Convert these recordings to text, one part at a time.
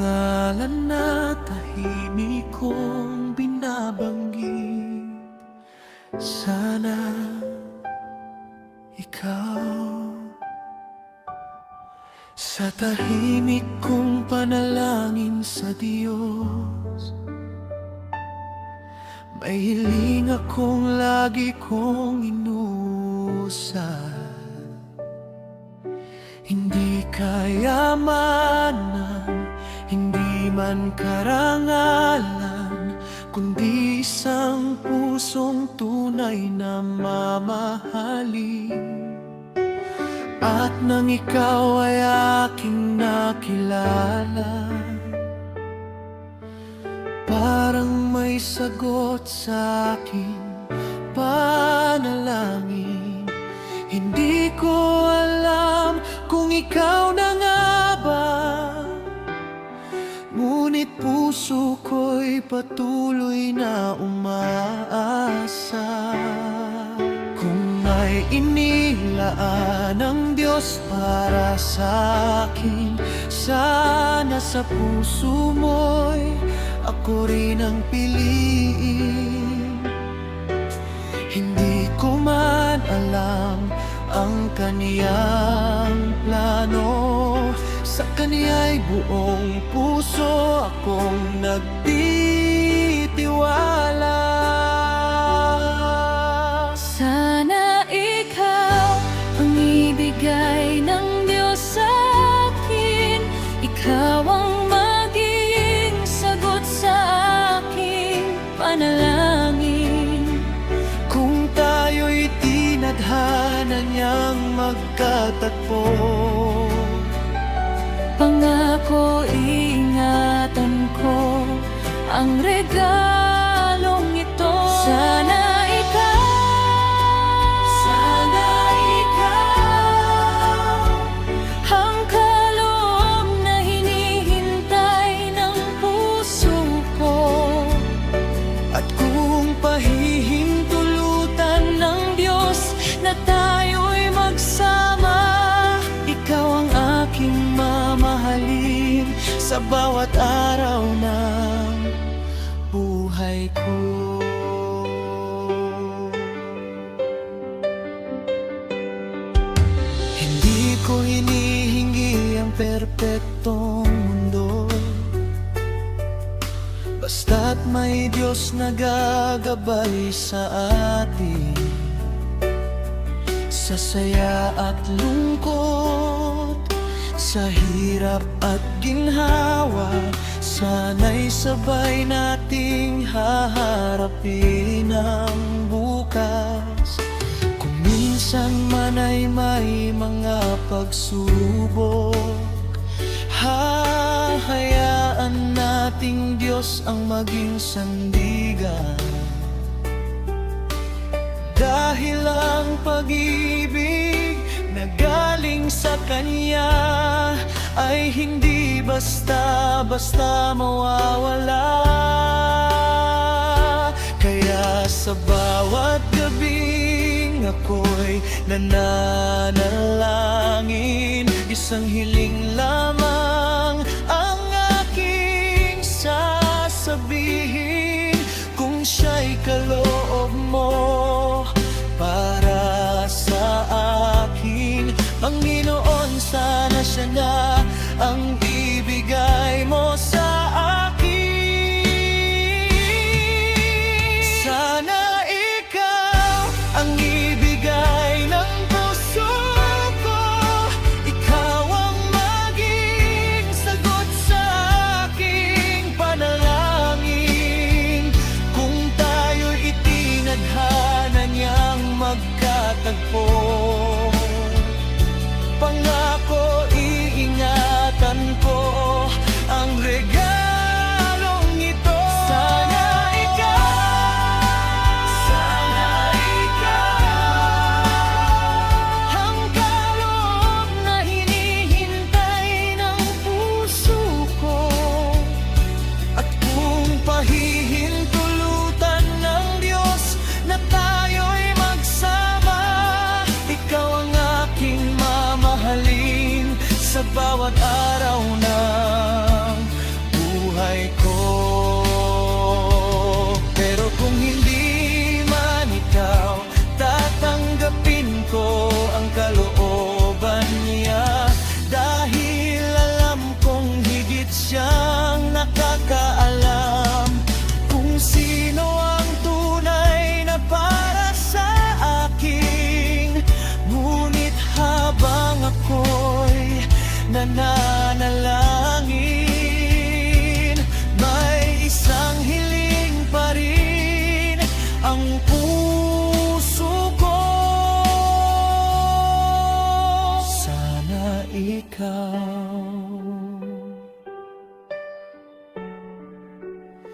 pangalan na tahimik kong binabanggit. Sana ikaw sa tahimik kong panalangin sa Diyos. May hiling akong lagi kong inuusad. Hindi kayamanan, hindi man karangalan, kundi isang pusong tunay na mamahalin. At nang ikaw ay aking nakilala, parang may sagot sa aking panalangin. Hindi ko alam kung ikaw na nga ba, ngunit puso ko'y patuloy na umaasa. Kung may inilaan ang Diyos para sa akin, sana sa puso mo'y ako rin ang piliin. Hindi ko man alam ang kaniyang plano, sa kaniya'y buong puso akong nagtitiwala. Sana ikaw ang ibigay ng Diyos sa akin, ikaw ang magiging sagot sa aking panalangin. Kung tayo'y tinadhana niyang magkatagpo, pangako ingatan ko ang regalong ito. Sana ikaw ang kaloob na hinihintay ng puso ko. at kung pahihintulutan ng Diyos na tayo'y magsama, ikaw ang aking mamahalin sa bawat araw ng buhay ko. Hindi ko hinihingi ang perpektong mundo, basta't may Diyos na gagabay sa atin. Sa saya at lungkot, sa hirap at ginhawa, sana'y sabay nating haharapin ang bukas. Kung minsan man ay may mga pagsubok, hahayaan nating Diyos ang maging sandigan. Dahil ang pag-ibig na galing sa Kanya ay hindi basta-basta mawawala. Kaya sa bawat gabing ako'y nananalangin, isang hiling lamang ang aking sasabihin. Kung siya'y kaloob mo para sa akin, Panginoon, sana siya na ang ibigay mo sa akin. Sana ikaw ang ibigay ng puso ko, ikaw ang maging sagot sa aking panalangin. Kung tayo'y itinadhana niyang magkatagpo, pangako iingatan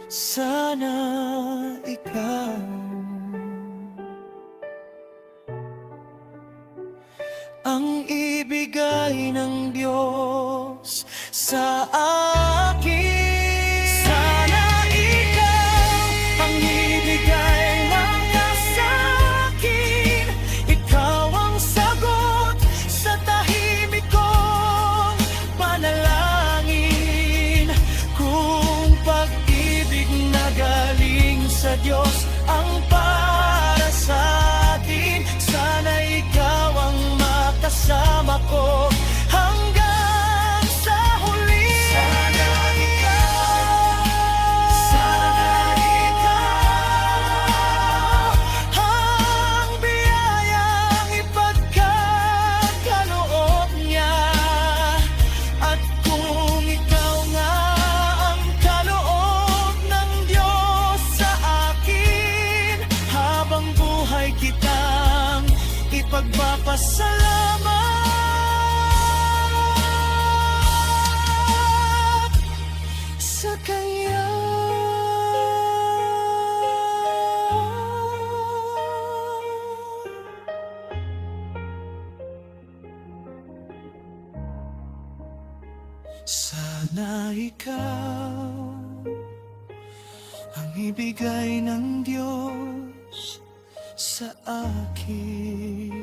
sana ikaw ang ibigay ng Diyos sa akin. Sana ikaw ang ibigay mga sa akin. Ikaw ang sagot sa tahimik kong panalangin. Kung pag-ibig na galing sa Diyos ang para sa atin, sana ikaw ang makasama ko hanggang sa huli. Sana ikaw ang biyayang ipagkakaloob niya. At kung ikaw nga ang kaloob ng Diyos sa akin, habang buhay kitang ipagpapasalamat sa Kanya. Sana ikaw ang ibigay ng Diyos sa akin.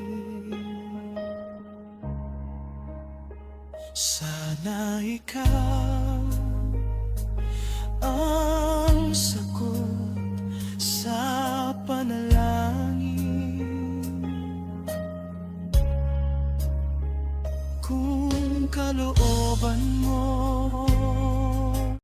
Sana ikaw